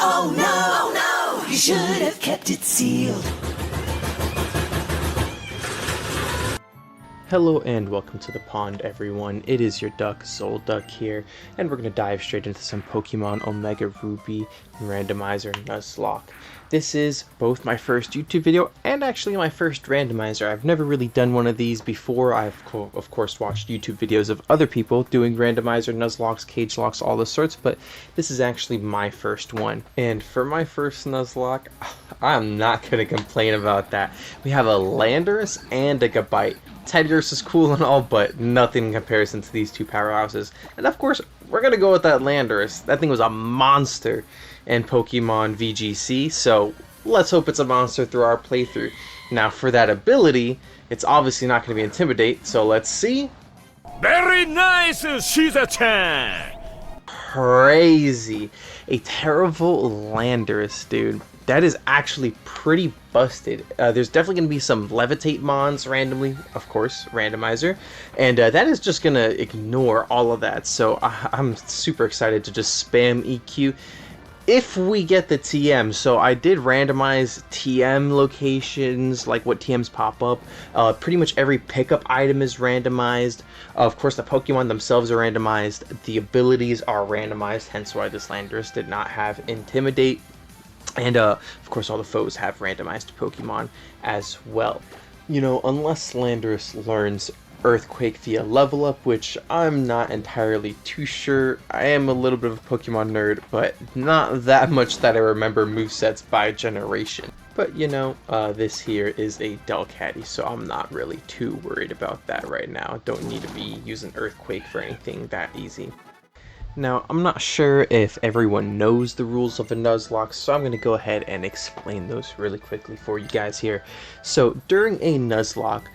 Oh no, oh no, you should have kept it sealed. Hello and welcome to the pond, everyone. It is your duck, ZYGARDES here, and we're going to dive straight into some Pokemon Omega Ruby and Randomizer Nuzlocke. This is both my first YouTube video and actually my first randomizer. I've never really done one of these before. I've of course watched YouTube videos of other people doing randomizer Nuzlockes, cage locks, all those sorts, but this is actually my first one. And for my first Nuzlocke, I'm not going to complain about that. We have a Landorus and a Gabite. Teddiurus is cool and all, but nothing in comparison to these two powerhouses. And of course, we're going to go with that Landorus. That thing was a monster in Pokemon VGC, so let's hope it's a monster through our playthrough. Now, for that ability, it's obviously not going to be Intimidate, so let's see. Very nice, Shiza-chan! Crazy. A terrible Landorus, dude. That is actually pretty busted. There's definitely going to be some Levitate mons randomly, of course, randomizer. And that is just going to ignore all of that. So I'm super excited to just spam EQ if we get the TM. So I did randomize TM locations, like what TMs pop up. Pretty much every pickup item is randomized. Of course, the Pokemon themselves are randomized. The abilities are randomized, hence why this Landorus did not have Intimidate. And, of course, all the foes have randomized Pokemon as well. You know, unless Landorus learns Earthquake via level up, which I'm not entirely too sure. I am a little bit of a Pokemon nerd, but not that much that I remember movesets by generation. But, you know, this here is a Delcatty, so I'm not really too worried about that right now. Don't need to be using Earthquake for anything that easy. Now, I'm not sure if everyone knows the rules of a Nuzlocke, so I'm going to go ahead and explain those really quickly for you guys here. So, during a Nuzlocke,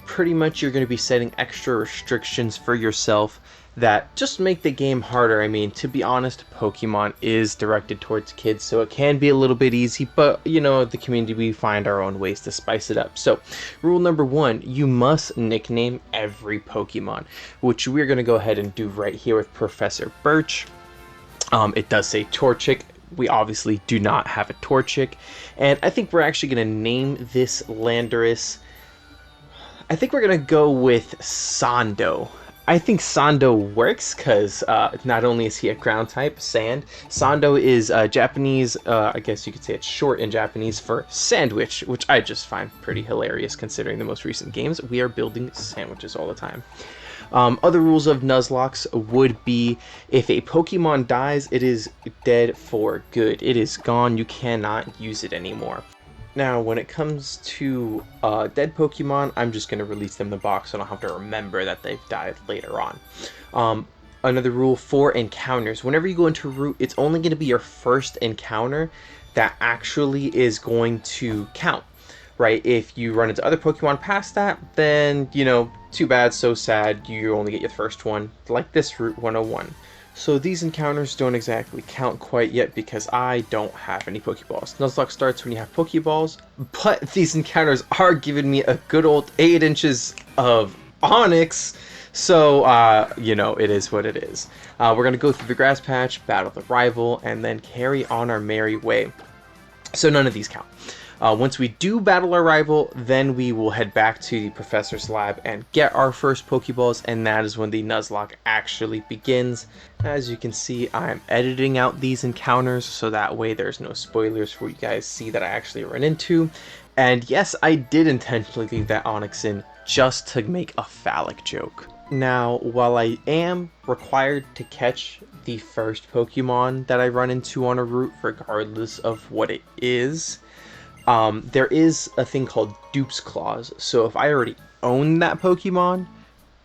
pretty much you're going to be setting extra restrictions for yourself that just make the game harder. I mean, to be honest, Pokemon is directed towards kids, so it can be a little bit easy, but, you know, the community, we find our own ways to spice it up. So, rule number 1, you must nickname every Pokemon, which we're going to go ahead and do right here with Professor Birch. It does say Torchic. We obviously do not have a Torchic, and I think we're actually going to name this Landorus. I think we're going to go with Sando. I think Sando works because not only is he a ground type, sand, Sando is Japanese, I guess you could say it's short in Japanese for sandwich, which I just find pretty hilarious considering the most recent games. We are building sandwiches all the time. Other rules of Nuzlocks would be if a Pokemon dies, it is dead for good. It is gone. You cannot use it anymore. Now, when it comes to dead Pokemon, I'm just going to release them in the box so I don't have to remember that they've died later on. Another rule for encounters. Whenever you go into a route, it's only going to be your first encounter that actually is going to count, right? If you run into other Pokemon past that, then, you know, too bad, so sad, you only get your first one, like this Route 101. So these encounters don't exactly count quite yet because I don't have any Pokeballs. Nuzlocke starts when you have Pokeballs, but these encounters are giving me a good old 8 inches of Onyx, so, you know, it is what it is. We're going to go through the grass patch, battle the rival, and then carry on our merry way. So none of these count. Once we do battle our rival, then we will head back to the professor's lab and get our first Pokeballs, and that is when the Nuzlocke actually begins. As you can see, I'm editing out these encounters, so that way there's no spoilers for you guys see that I actually run into. And yes, I did intentionally leave that Onyx in just to make a phallic joke. Now, while I am required to catch the first Pokemon that I run into on a route, regardless of what it is, there is a thing called Dupes Clause, so if I already own that Pokemon,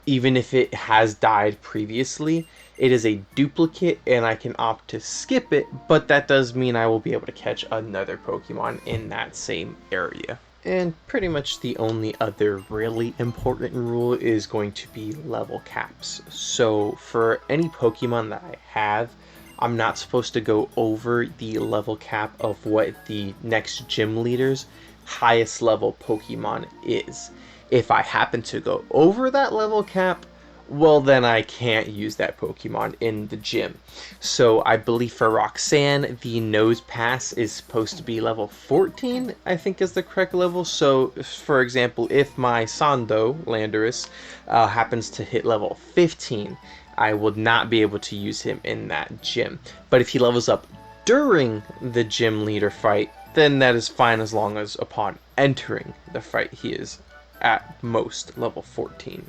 even if it has died previously, it is a duplicate and I can opt to skip it, but that does mean I will be able to catch another Pokemon in that same area. And pretty much the only other really important rule is going to be level caps. So for any Pokemon that I have, I'm not supposed to go over the level cap of what the next gym leader's highest level Pokemon is. If I happen to go over that level cap, well then I can't use that Pokemon in the gym. So I believe for Roxanne, the Nose Pass is supposed to be level 14, I think is the correct level. So for example, if my Sando Landorus happens to hit level 15, I will not be able to use him in that gym. But if he levels up during the gym leader fight, then that is fine as long as upon entering the fight he is at most level 14.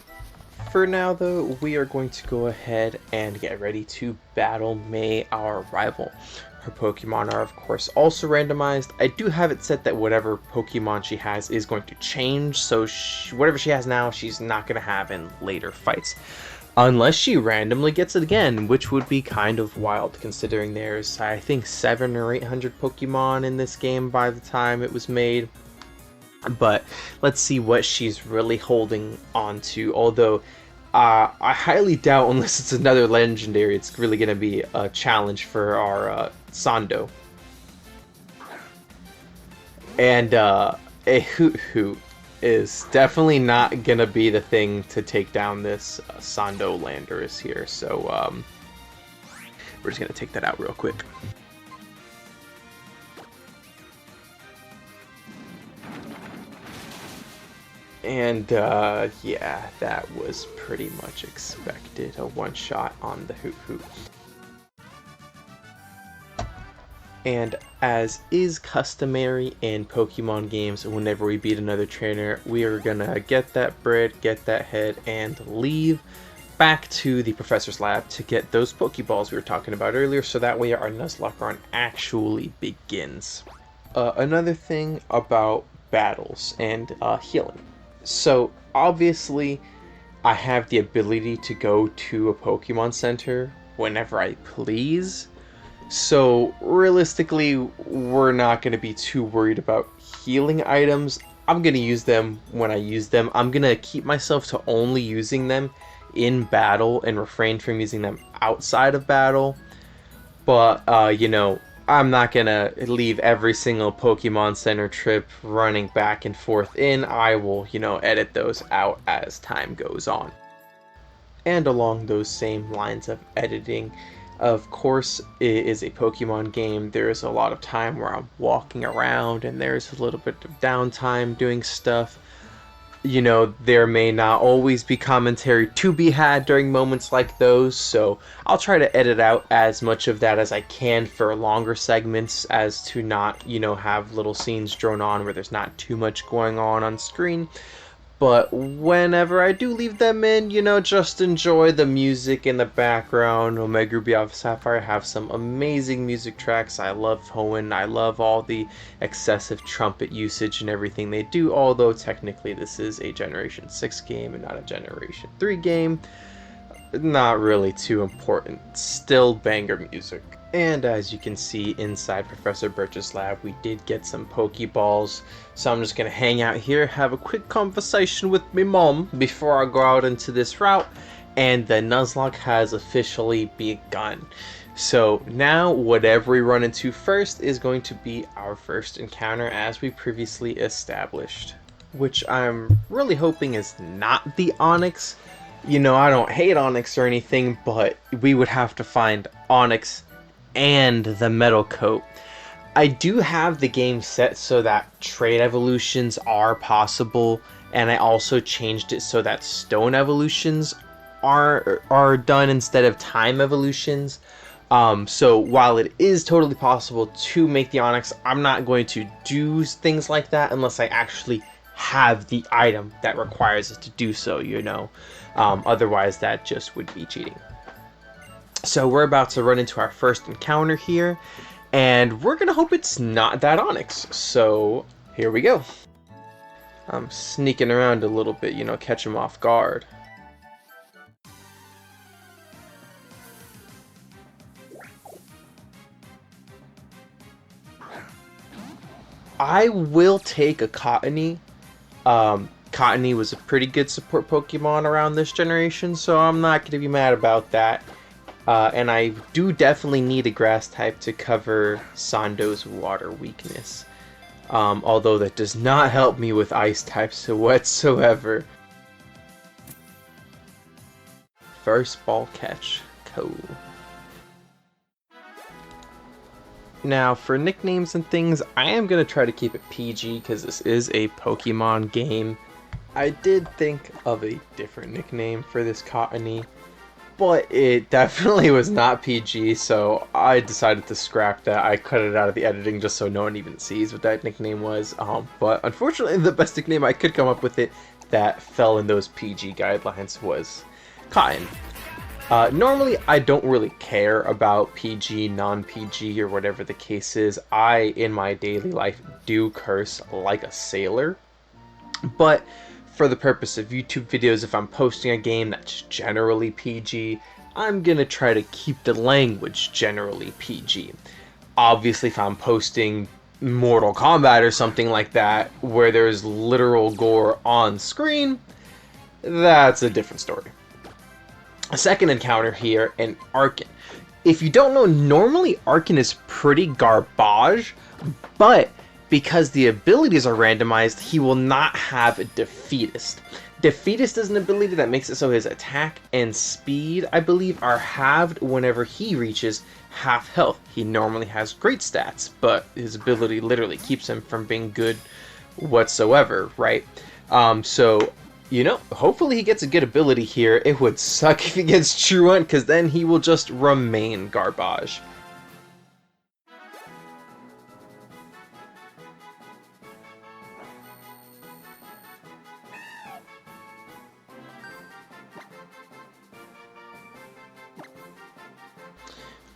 For now though, we are going to go ahead and get ready to battle May, our rival. Her Pokemon are of course also randomized. I do have it set that whatever Pokemon she has is going to change, so whatever she has now, she's not going to have in later fights. Unless she randomly gets it again, which would be kind of wild considering there's, I think, 700 or 800 Pokemon in this game by the time it was made. But let's see what she's really holding on to, although I highly doubt, unless it's another legendary, it's really going to be a challenge for our Sando. And a Hoot Hoot is definitely not gonna be the thing to take down this Sando Landorus here, so we're just gonna take that out real quick. And yeah, that was pretty much expected, a one-shot on the Hoot Hoot. And as is customary in Pokemon games, whenever we beat another trainer, we are gonna get that bread, get that head, and leave back to the professor's lab to get those Pokeballs we were talking about earlier, so that way our Nuzlocke run actually begins. Another thing about battles and healing. So obviously, I have the ability to go to a Pokemon Center whenever I please. So realistically, we're not going to be too worried about healing items. I'm going to use them when I use them. I'm going to keep myself to only using them in battle and refrain from using them outside of battle. But, you know, I'm not going to leave every single Pokemon Center trip running back and forth in. I will, you know, edit those out as time goes on. And along those same lines of editing, of course, it is a Pokemon game. There's a lot of time where I'm walking around and there's a little bit of downtime doing stuff. You know, there may not always be commentary to be had during moments like those, so I'll try to edit out as much of that as I can for longer segments, as to not, you know, have little scenes drone on where there's not too much going on screen. But whenever I do leave them in, you know, just enjoy the music in the background. Omega Ruby Alpha Sapphire have some amazing music tracks. I love Hoenn. I love all the excessive trumpet usage and everything they do, although technically this is a Generation 6 game and not a Generation 3 game. Not really too important. Still banger music. And as you can see inside Professor Birch's lab, we did get some Pokeballs. So I'm just going to hang out here, have a quick conversation with my mom before I go out into this route. And the Nuzlocke has officially begun. So now whatever we run into first is going to be our first encounter, as we previously established. Which I'm really hoping is not the Onix. You know, I don't hate Onix or anything, but we would have to find Onix and the metal coat. I do have the game set so that trade evolutions are possible, and I also changed it so that stone evolutions are done instead of time evolutions. So while it is totally possible to make the Onix, I'm not going to do things like that unless I actually have the item that requires it to do so, you know. Otherwise that just would be cheating. So we're about to run into our first encounter here, and we're gonna hope it's not that Onix. So here we go. I'm sneaking around a little bit, you know, catch him off guard. I will take a Cottony. Cottony was a pretty good support Pokemon around this generation, so I'm not going to be mad about that. And I do definitely need a grass type to cover Sando's water weakness. Although that does not help me with ice types whatsoever. first ball catch. Cool. Now, for nicknames and things, I am going to try to keep it PG because this is a Pokemon game. I did think of a different nickname for this Cottony, but it definitely was not PG, so I decided to scrap that. I cut it out of the editing just so no one even sees what that nickname was. But unfortunately, the best nickname I could come up with it that fell in those PG guidelines was Cotton. Normally, I don't really care about PG, non-PG, or whatever the case is. I, in my daily life, do curse like a sailor. But for the purpose of YouTube videos, if I'm posting a game that's generally PG, I'm gonna try to keep the language generally PG. Obviously, if I'm posting Mortal Kombat or something like that, where there's literal gore on screen, that's a different story. A second encounter here, an Arkin. If you don't know, normally Arkin is pretty garbage, but because the abilities are randomized, he will not have a Defeatist. Defeatist is an ability that makes it so his attack and speed, I believe, are halved whenever he reaches half health. He normally has great stats, but his ability literally keeps him from being good whatsoever, right? So, you know, hopefully he gets a good ability here. It would suck if he gets Truant, because then he will just remain garbage.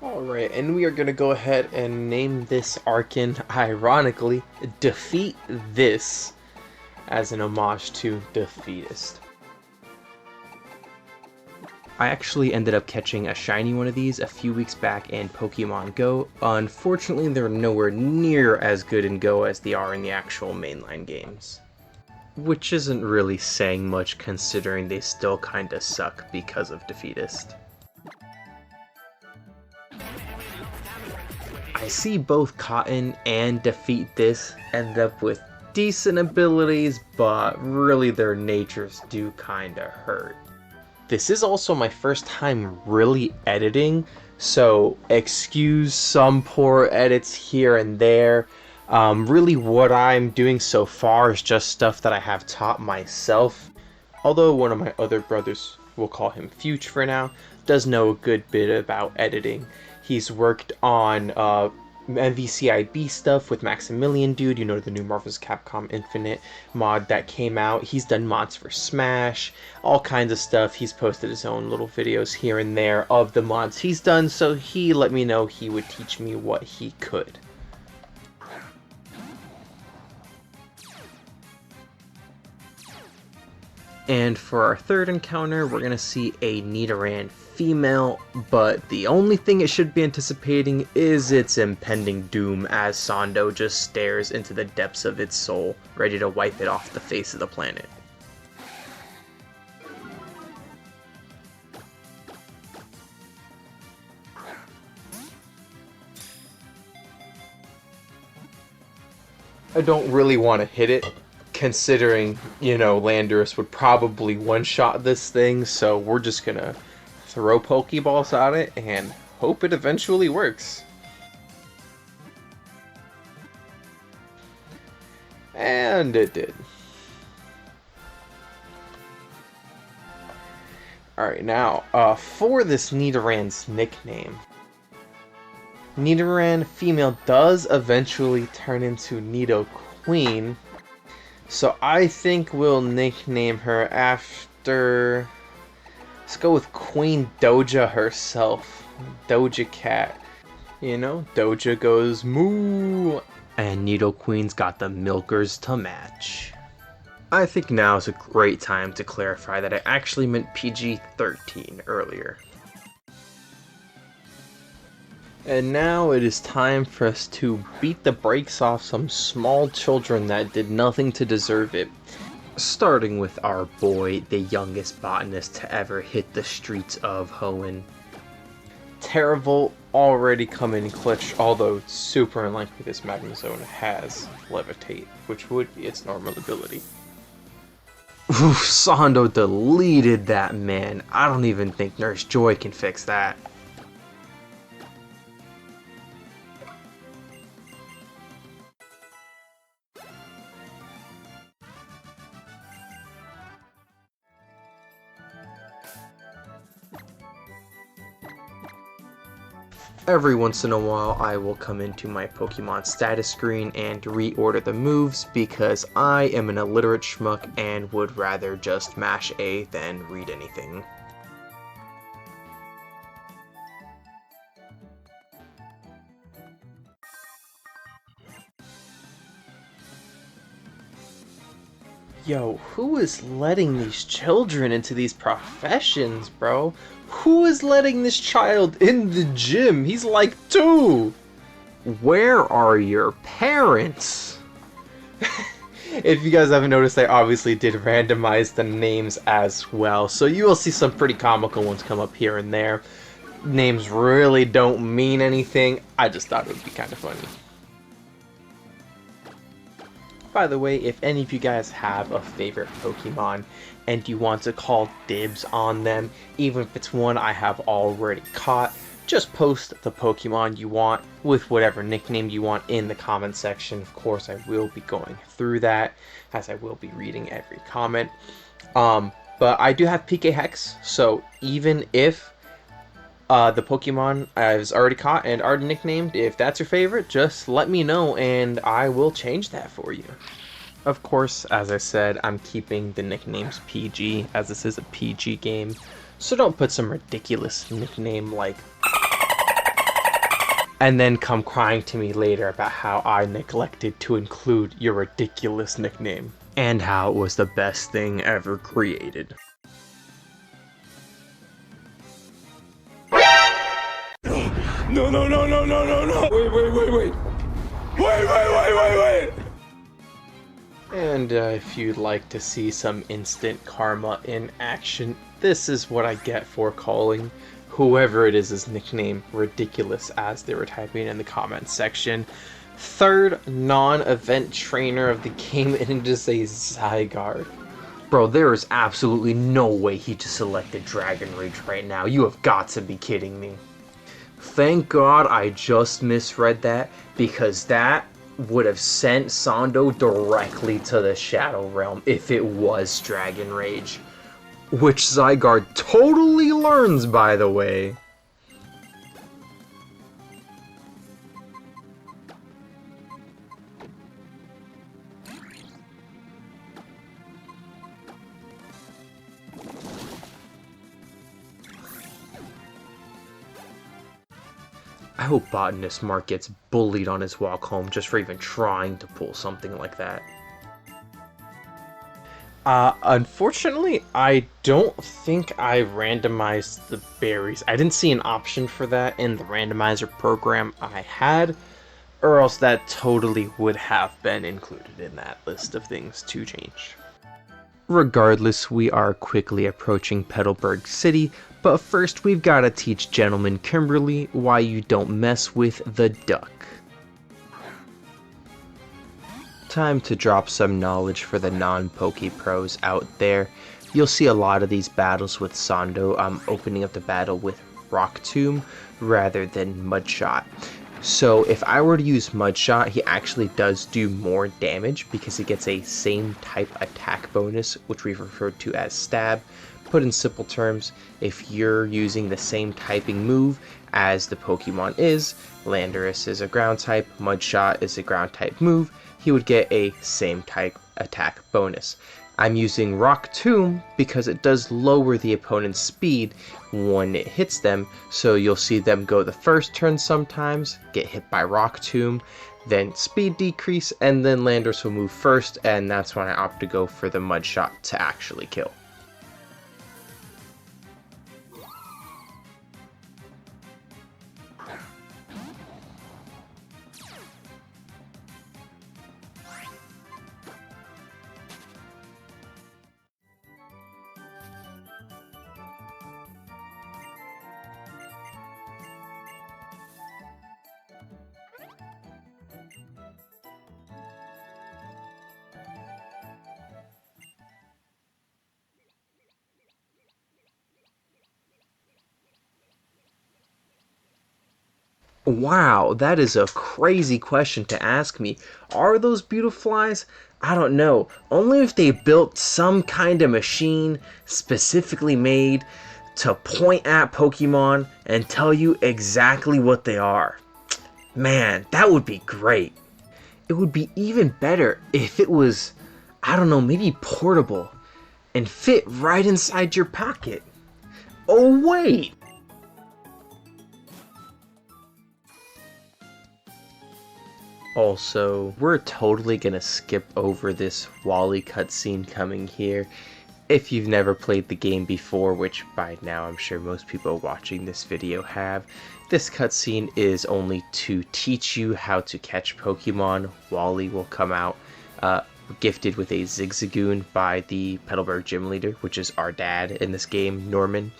Alright, and we are going to go ahead and name this Arkin, ironically, Defeat This, as an homage to Defeatist. I actually ended up catching a shiny one of these a few weeks back in Pokemon Go. Unfortunately, they're nowhere near as good in Go as they are in the actual mainline games. Which isn't really saying much considering they still kinda suck because of Defeatist. I see both Cotton and Defeat This end up with decent abilities, but really their natures do kinda hurt. This is also my first time really editing, so excuse some poor edits here and there. Really what I'm doing so far is just stuff that I have taught myself, although one of my other brothers, we'll call him Fuge for now, does know a good bit about editing. He's worked on MVCIB stuff with Maximilian Dude, you know, the new Marvel's Capcom Infinite mod that came out. He's done mods for Smash, all kinds of stuff. He's posted his own little videos here and there of the mods he's done, so he let me know he would teach me what he could. And for our third encounter, we're going to see a Nidoran female, but the only thing it should be anticipating is its impending doom as Sando just stares into the depths of its soul, ready to wipe it off the face of the planet. I don't really want to hit it, considering, you know, Landorus would probably one-shot this thing, so we're just gonna throw Pokeballs at it and hope it eventually works. And it did. Alright, now, for this Nidoran's nickname, Nidoran female does eventually turn into Nidoqueen, so I think we'll nickname her after... Let's go with Queen Doja herself. Doja Cat. You know, Doja goes moo! And Nidoqueen's got the milkers to match. I think now is a great time to clarify that I actually meant PG-13 earlier. And now it is time for us to beat the brakes off some small children that did nothing to deserve it. Starting with our boy, the youngest botanist to ever hit the streets of Hoenn. Terravolt already come in clutch, although it's super unlikely this Magnezone has Levitate, which would be its normal ability. Oof, Sando deleted that, man. I don't even think Nurse Joy can fix that. Every once in a while, I will come into my Pokemon status screen and reorder the moves because I am an illiterate schmuck and would rather just mash A than read anything. Yo, who is letting these children into these professions, bro? Who is letting this child in the gym? He's like 2! Where are your parents? If you guys haven't noticed, I obviously did randomize the names as well, so you will see some pretty comical ones come up here and there. Names really don't mean anything, I just thought it would be kind of funny. By the way, if any of you guys have a favorite Pokemon and you want to call dibs on them, even if it's one I have already caught, just post the Pokemon you want with whatever nickname you want in the comment section. Of course, I will be going through that, as I will be reading every comment. But I do have PK Hex, so even if the Pokemon I was already caught and already nicknamed, if that's your favorite, just let me know and I will change that for you. Of course, as I said, I'm keeping the nicknames PG, as this is a PG game, so don't put some ridiculous nickname like and then come crying to me later about how I neglected to include your ridiculous nickname and how it was the best thing ever created. No, no, no, no, no, no, no! Wait! Wait! And if you'd like to see some instant karma in action, this is what I get for calling whoever it is nickname ridiculous as they were typing in the comments section. Third non-event trainer of the game, and it is a Zygarde. Bro, there is absolutely no way he just selected Dragon Rage right now. You have got to be kidding me. Thank God I just misread that, because that would have sent Sando directly to the Shadow Realm if it was Dragon Rage. Which Zygarde totally learns, by the way. I hope Botanist Mark gets bullied on his walk home just for even trying to pull something like that. Unfortunately, I don't think I randomized the berries. I didn't see an option for that in the randomizer program I had, or else that totally would have been included in that list of things to change. Regardless, we are quickly approaching Petalburg City, but first we've got to teach Gentleman Kimberly why you don't mess with the duck. Time to drop some knowledge for the non-Poke pros out there. You'll see a lot of these battles with Sando. I'm opening up the battle with Rock Tomb rather than Mudshot. So if I were to use Mudshot, he actually does do more damage because he gets a same type attack bonus, which we've referred to as stab. Put in simple terms, if you're using the same typing move as the Pokemon is, Landorus is a ground type, Mudshot is a ground type move, he would get a same type attack bonus. I'm using Rock Tomb because it does lower the opponent's speed when it hits them, so you'll see them go the first turn sometimes, get hit by Rock Tomb, then speed decrease, and then Landorus will move first, and that's when I opt to go for the Mudshot to actually kill. Wow, that is a crazy question to ask me. Are those Beautiflies? I don't know. Only if they built some kind of machine specifically made to point at Pokemon and tell you exactly what they are. Man, that would be great. It would be even better if it was, I don't know, maybe portable and fit right inside your pocket. Oh wait! Also, we're totally gonna skip over this Wally cutscene coming here. If you've never played the game before, which by now I'm sure most people watching this video have, this cutscene is only to teach you how to catch Pokemon. Wally will come out gifted with a Zigzagoon by the Petalburg gym leader, which is our dad in this game, Norman,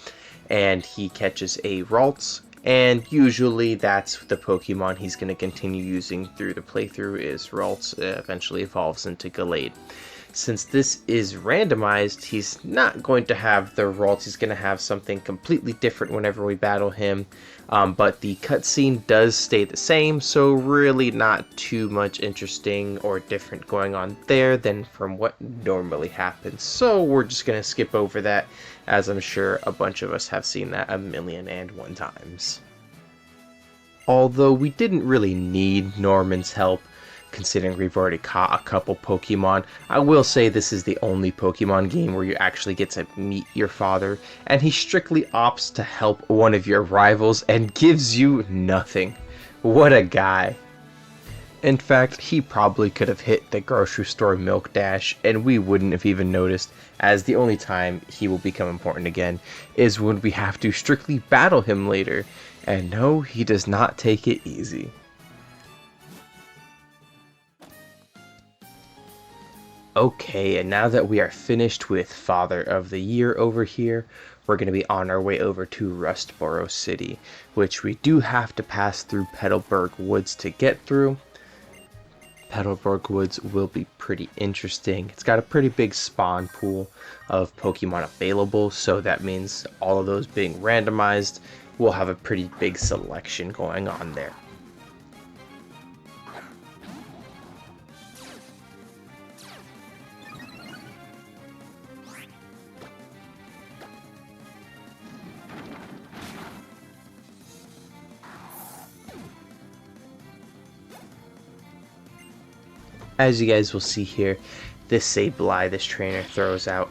and he catches a Ralts. And usually that's the Pokemon he's going to continue using through the playthrough is Ralts, eventually evolves into Gallade. Since this is randomized, he's not going to have the Ralts, he's going to have something completely different whenever we battle him. But the cutscene does stay the same, so really not too much interesting or different going on there than from what normally happens. So we're just going to skip over that, as I'm sure a bunch of us have seen that 1,000,001 times. Although we didn't really need Norman's help, considering we've already caught a couple Pokemon. I will say this is the only Pokemon game where you actually get to meet your father, and he strictly opts to help one of your rivals and gives you nothing. What a guy. In fact, he probably could have hit the grocery store milk dash and we wouldn't have even noticed, as the only time he will become important again is when we have to strictly battle him later. And no, he does not take it easy. Okay, and now that we are finished with Father of the Year over here, we're going to be on our way over to Rustboro City, which we do have to pass through Petalburg Woods to get through. Petalburg Woods will be pretty interesting. It's got a pretty big spawn pool of Pokemon available, so that means all of those being randomized, we'll have a pretty big selection going on there. As you guys will see here, this Sableye this trainer throws out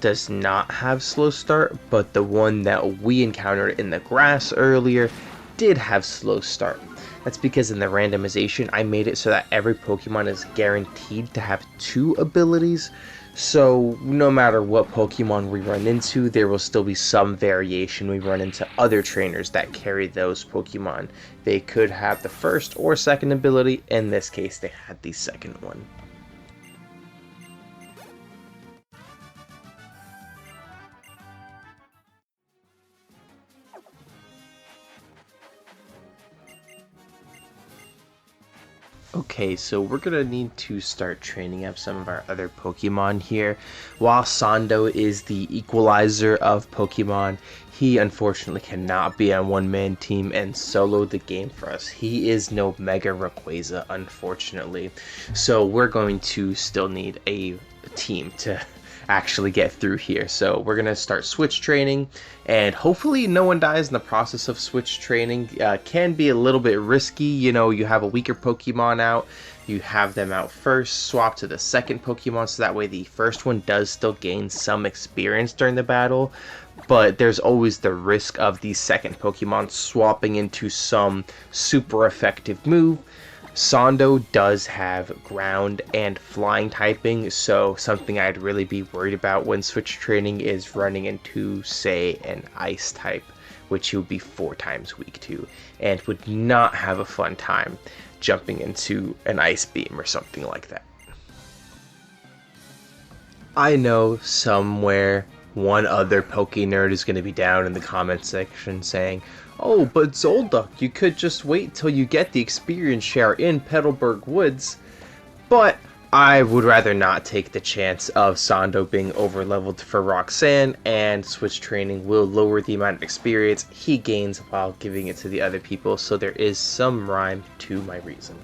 does not have slow start, but the one that we encountered in the grass earlier did have slow start. That's because in the randomization I made it so that every Pokemon is guaranteed to have 2 abilities, so no matter what Pokemon we run into, there will still be some variation. We run into other trainers that carry those Pokemon. They could have the first or second ability. In this case, they had the second one. Okay, so we're gonna need to start training up some of our other Pokemon here. While Sando is the equalizer of Pokemon, he unfortunately cannot be on one-man team and solo the game for us. He is no Mega Rayquaza, unfortunately. So we're going to still need a team to actually get through here. So we're gonna start switch training, and hopefully no one dies in the process of switch training. Can be a little bit risky, you know, you have a weaker Pokemon out, you have them out first, swap to the second Pokemon so that way the first one does still gain some experience during the battle, but there's always the risk of the second Pokemon swapping into some super effective move. Sando does have ground and flying typing, so something I'd really be worried about when switch training is running into, say, an ice type, which he would be 4 times weak to, and would not have a fun time jumping into an ice beam or something like that. I know somewhere one other Poke Nerd is going to be down in the comment section saying, "Oh, but Zolduck, you could just wait till you get the experience share in Petalburg Woods." But I would rather not take the chance of Sando being overleveled for Roxanne, and switch training will lower the amount of experience he gains while giving it to the other people, so there is some rhyme to my reason.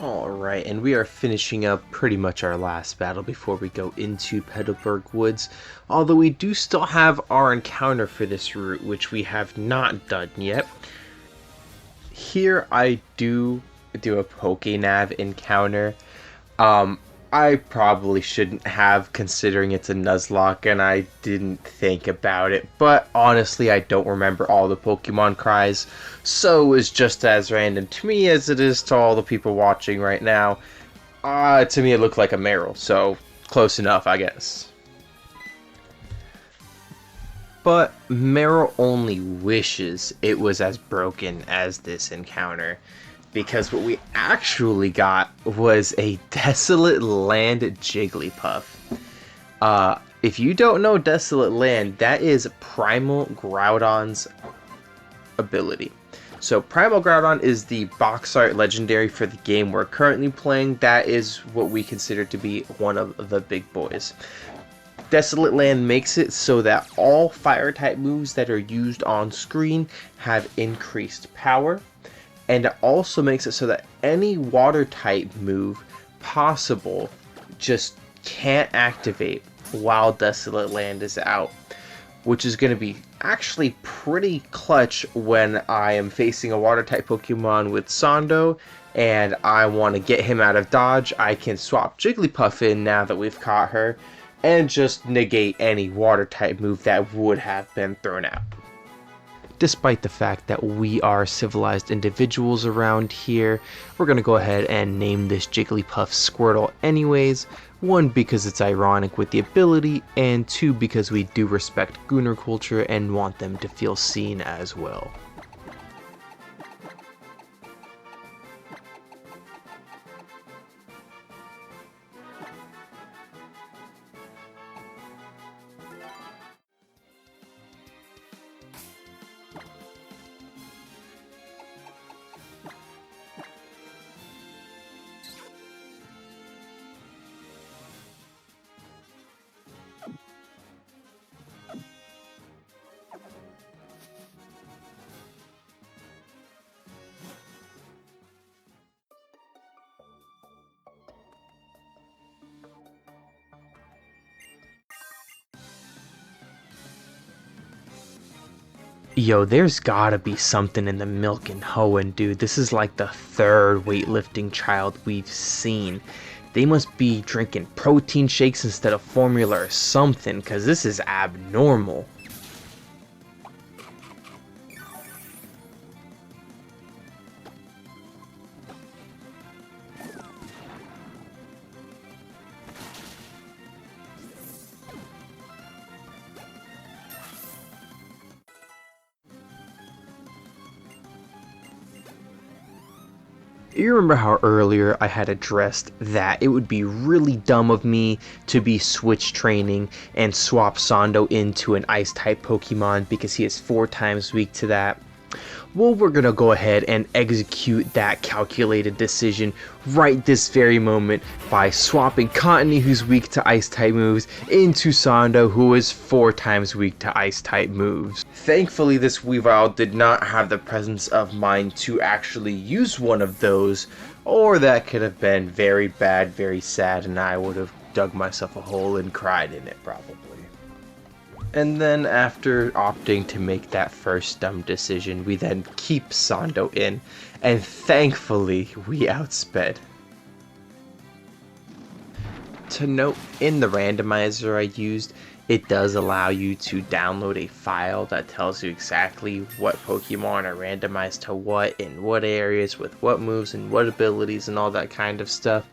Alright, and we are finishing up pretty much our last battle before we go into Petalburg Woods, although we do still have our encounter for this route, which we have not done yet. Here I do a Pokénav encounter. I probably shouldn't have, considering it's a Nuzlocke and I didn't think about it, but honestly I don't remember all the Pokemon cries, so it was just as random to me as it is to all the people watching right now. To me it looked like a Meryl, so close enough, I guess. But Meryl only wishes it was as broken as this encounter, because what we actually got was a Desolate Land Jigglypuff. If you don't know Desolate Land, that is Primal Groudon's ability. So Primal Groudon is the box art legendary for the game we're currently playing. That is what we consider to be one of the big boys. Desolate Land makes it so that all fire type moves that are used on screen have increased power. And it also makes it so that any water type move possible just can't activate while Desolate Land is out, which is going to be actually pretty clutch when I am facing a water type Pokemon with Sando and I want to get him out of dodge. I can swap Jigglypuff in now that we've caught her and just negate any water type move that would have been thrown out. Despite the fact that we are civilized individuals around here, we're going to go ahead and name this Jigglypuff Squirtle anyways. 1, because it's ironic with the ability, and 2, because we do respect Gooner culture and want them to feel seen as well. Yo, there's gotta be something in the milk in Hoenn, dude. This is like the 3rd weightlifting child we've seen. They must be drinking protein shakes instead of formula or something, because this is abnormal. You remember how earlier I had addressed that it would be really dumb of me to be switch training and swap Sando into an ice type Pokemon because he is 4 times weak to that? Well, we're gonna go ahead and execute that calculated decision right this very moment by swapping Cottony, who's weak to ice type moves, into Sando, who is 4 times weak to ice type moves. Thankfully, this Weavile did not have the presence of mind to actually use one of those, or that could have been very bad, very sad, and I would have dug myself a hole and cried in it probably. And then after opting to make that first dumb decision, we then keep Sando in, and thankfully we outsped. To note, in the randomizer I used, it does allow you to download a file that tells you exactly what Pokemon are randomized to what, in what areas, with what moves and what abilities and all that kind of stuff.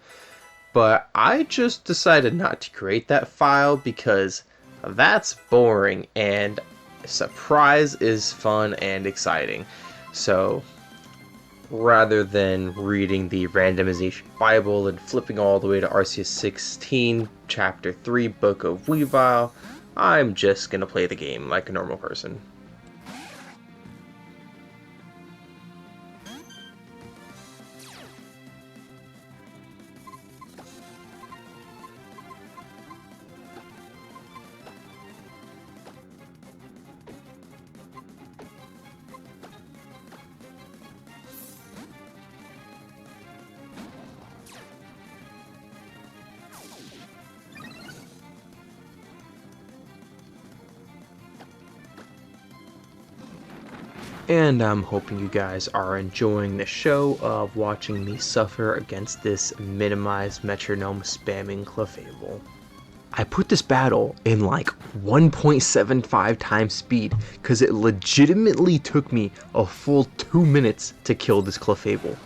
But I just decided not to create that file because that's boring, and surprise is fun and exciting. So rather than reading the randomization Bible and flipping all the way to Arceus 16, Chapter 3, Book of Weavile. I'm just gonna play the game like a normal person. And I'm hoping you guys are enjoying the show of watching me suffer against this minimized metronome spamming Clefable. I put this battle in like 1.75 times speed because it legitimately took me a full 2 minutes to kill this Clefable.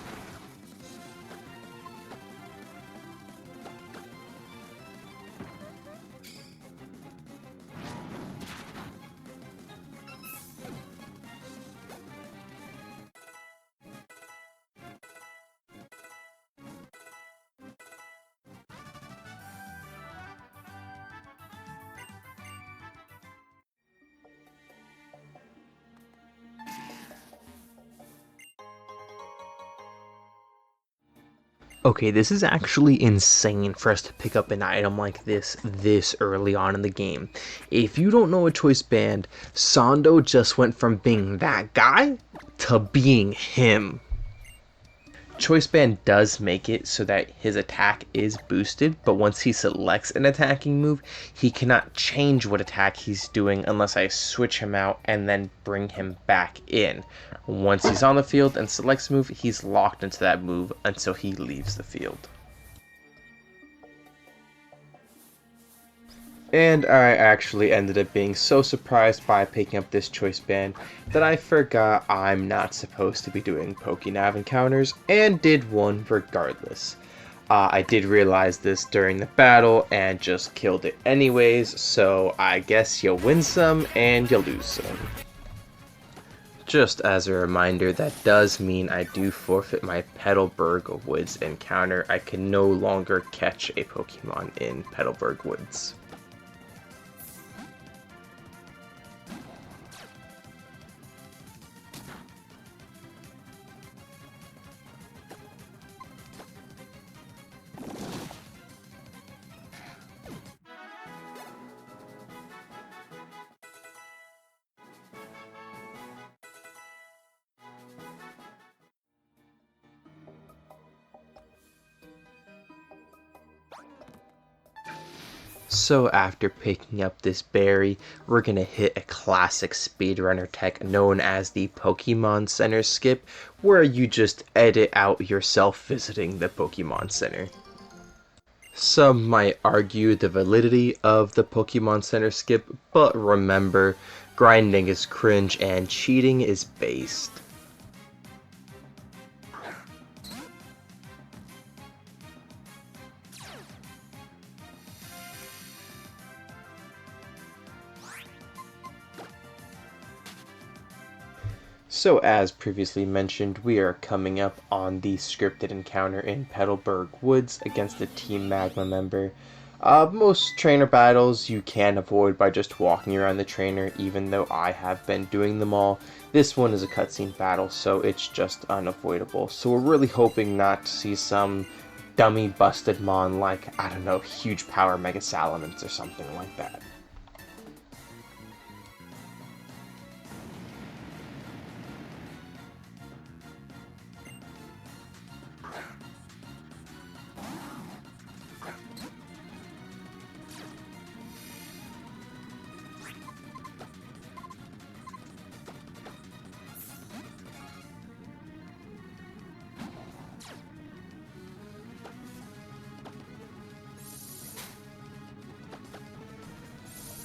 Okay, this is actually insane for us to pick up an item like this early on in the game. If you don't know a choice band, Sando just went from being that guy to being him. Choice band does make it so that his attack is boosted, but once he selects an attacking move, he cannot change what attack he's doing unless I switch him out and then bring him back in. Once he's on the field and selects a move, he's locked into that move until he leaves the field. And I actually ended up being so surprised by picking up this choice band that I forgot I'm not supposed to be doing Pokénav encounters and did one regardless. I did realize this during the battle and just killed it anyways, so I guess you'll win some and you'll lose some. Just as a reminder, that does mean I do forfeit my Petalburg Woods encounter. I can no longer catch a Pokemon in Petalburg Woods. So after picking up this berry, we're gonna hit a classic speedrunner tech known as the Pokemon Center skip, where you just edit out yourself visiting the Pokemon Center. Some might argue the validity of the Pokemon Center skip, but remember, grinding is cringe and cheating is based. So as previously mentioned, we are coming up on the scripted encounter in Petalburg Woods against a Team Magma member. Most trainer battles you can avoid by just walking around the trainer, even though I have been doing them all. This one is a cutscene battle, so it's just unavoidable. So we're really hoping not to see some dummy busted mon like, I don't know, huge power Mega Salamence or something like that.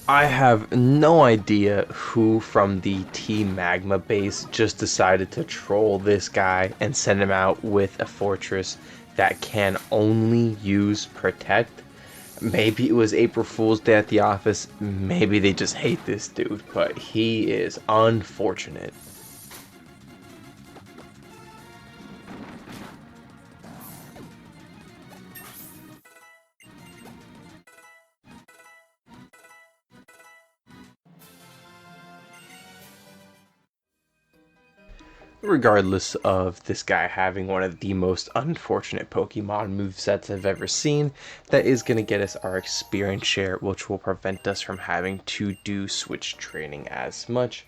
I have no idea who from the Team Magma base just decided to troll this guy and send him out with a fortress that can only use Protect. Maybe it was April Fool's Day at the office, maybe they just hate this dude, but he is unfortunate. Regardless of this guy having one of the most unfortunate Pokemon movesets I've ever seen, that is going to get us our experience share, which will prevent us from having to do switch training as much.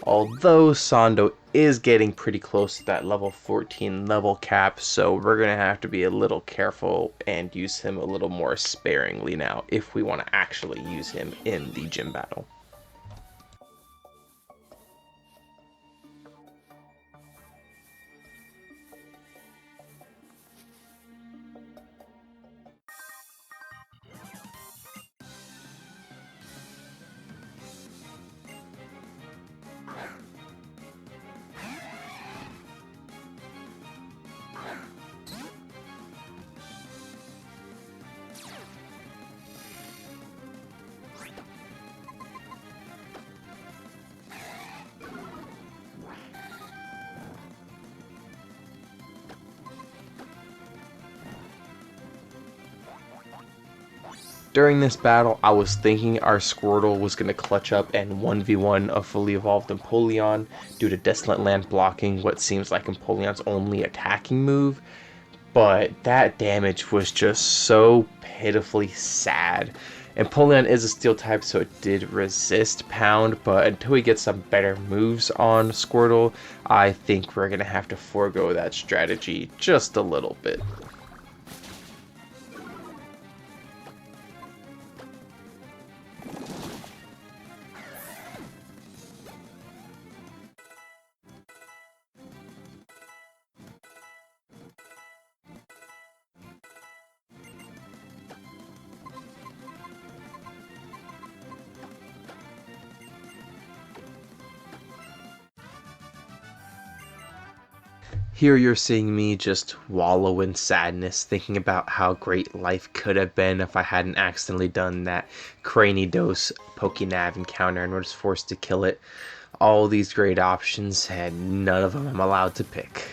Although Sando is getting pretty close to that level 14 level cap, so we're going to have to be a little careful and use him a little more sparingly now if we want to actually use him in the gym battle. During this battle, I was thinking our Squirtle was going to clutch up and 1v1 a fully evolved Empoleon due to Desolate Land blocking what seems like Empoleon's only attacking move, but that damage was just so pitifully sad. Empoleon is a steel type, so it did resist Pound, but until we get some better moves on Squirtle, I think we're going to have to forego that strategy just a little bit. Here you're seeing me just wallow in sadness, thinking about how great life could have been if I hadn't accidentally done that Cranidos Pokénav encounter and was forced to kill it. All these great options, and none of them I'm allowed to pick.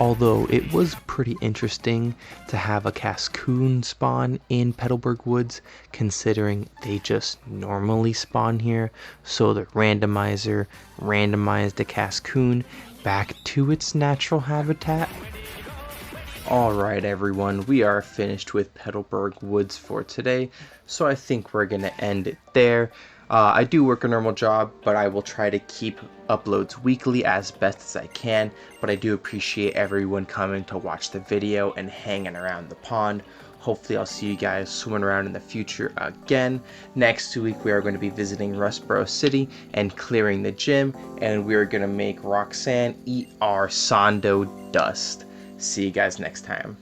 Although it was pretty interesting to have a Cascoon spawn in Petalburg Woods, considering they just normally spawn here, so the randomizer randomized a Cascoon back to its natural habitat. Alright everyone, we are finished with Petalburg Woods for today, so I think we're going to end it there. I do work a normal job, but I will try to keep uploads weekly as best as I can, but I do appreciate everyone coming to watch the video and hanging around the pond. Hopefully I'll see you guys swimming around in the future again. Next week we are going to be visiting Rustboro City and clearing the gym, and we are going to make Roxanne eat our Sando dust. See you guys next time.